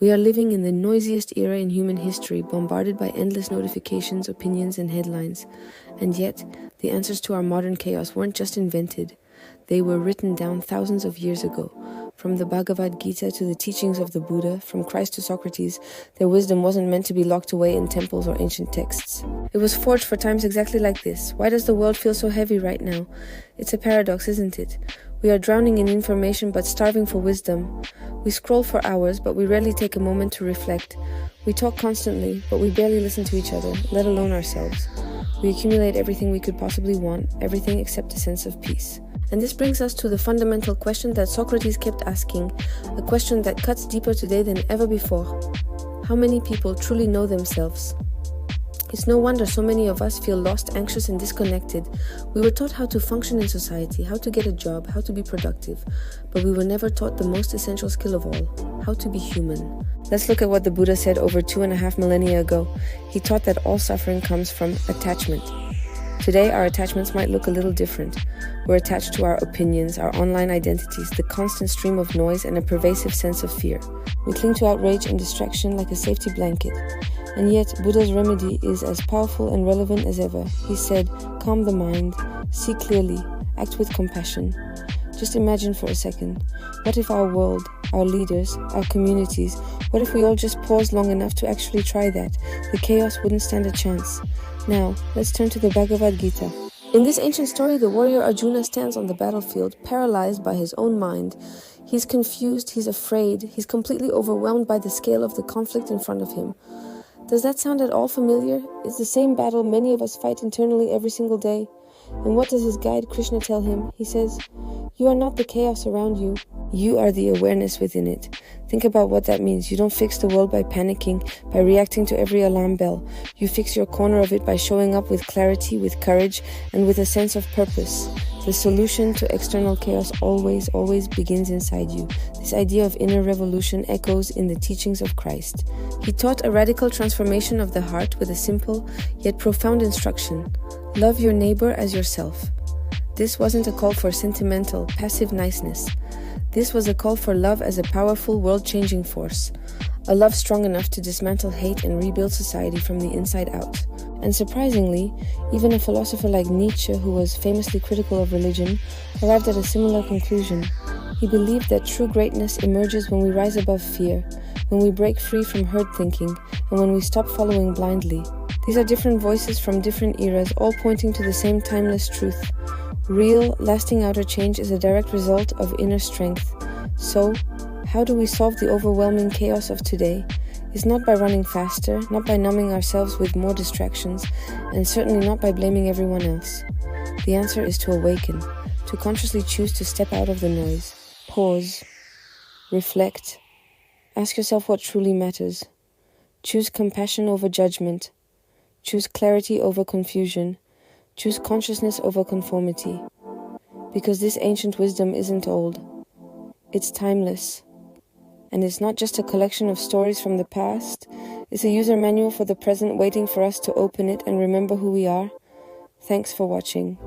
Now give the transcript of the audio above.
We are living in the noisiest era in human history, bombarded by endless notifications, opinions, and headlines. And yet, the answers to our modern chaos weren't just invented. They were written down thousands of years ago. From the Bhagavad Gita to the teachings of the Buddha, from Christ to Socrates, their wisdom wasn't meant to be locked away in temples or ancient texts. It was forged for times exactly like this. Why does the world feel so heavy right now? It's a paradox, isn't it? We are drowning in information but starving for wisdom. We scroll for hours, but we rarely take a moment to reflect. We talk constantly, but we barely listen to each other, let alone ourselves. We accumulate everything we could possibly want, everything except a sense of peace. And this brings us to the fundamental question that Socrates kept asking, a question that cuts deeper today than ever before. How many people truly know themselves? It's no wonder so many of us feel lost, anxious, and disconnected. We were taught how to function in society, how to get a job, how to be productive, but we were never taught the most essential skill of all, how to be human. Let's look at what the Buddha said over 2.5 millennia ago. He taught that all suffering comes from attachment. Today, our attachments might look a little different. We're attached to our opinions, our online identities, the constant stream of noise, and a pervasive sense of fear. We cling to outrage and distraction like a safety blanket. And yet, Buddha's remedy is as powerful and relevant as ever. He said, calm the mind, see clearly, act with compassion. Just imagine for a second, what if our world, our leaders, our communities, what if we all just paused long enough to actually try that? The chaos wouldn't stand a chance. Now, let's turn to the Bhagavad Gita. In this ancient story, the warrior Arjuna stands on the battlefield, paralyzed by his own mind. He's confused, he's afraid, he's completely overwhelmed by the scale of the conflict in front of him. Does that sound at all familiar? It's the same battle many of us fight internally every single day. And what does his guide Krishna tell him? He says, you are not the chaos around you. You are the awareness within it. Think about what that means. You don't fix the world by panicking, by reacting to every alarm bell. You fix your corner of it by showing up with clarity, with courage, and with a sense of purpose. The solution to external chaos always begins inside you. This idea of inner revolution echoes in the teachings of Christ. He taught a radical transformation of the heart with a simple yet profound instruction. Love your neighbor as yourself. This wasn't a call for sentimental, passive niceness. This was a call for love as a powerful, world-changing force. A love strong enough to dismantle hate and rebuild society from the inside out. And surprisingly, even a philosopher like Nietzsche, who was famously critical of religion, arrived at a similar conclusion. He believed that true greatness emerges when we rise above fear, when we break free from herd thinking, and when we stop following blindly. These are different voices from different eras, all pointing to the same timeless truth. Real, lasting outer change is a direct result of inner strength. So, how do we solve the overwhelming chaos of today? It's not by running faster, not by numbing ourselves with more distractions, and certainly not by blaming everyone else. The answer is to awaken, to consciously choose to step out of the noise. Pause. Reflect. Ask yourself what truly matters. Choose compassion over judgment. Choose clarity over confusion. Choose consciousness over conformity. Because this ancient wisdom isn't old. It's timeless. And it's not just a collection of stories from the past. It's a user manual for the present waiting for us to open it and remember who we are. Thanks for watching.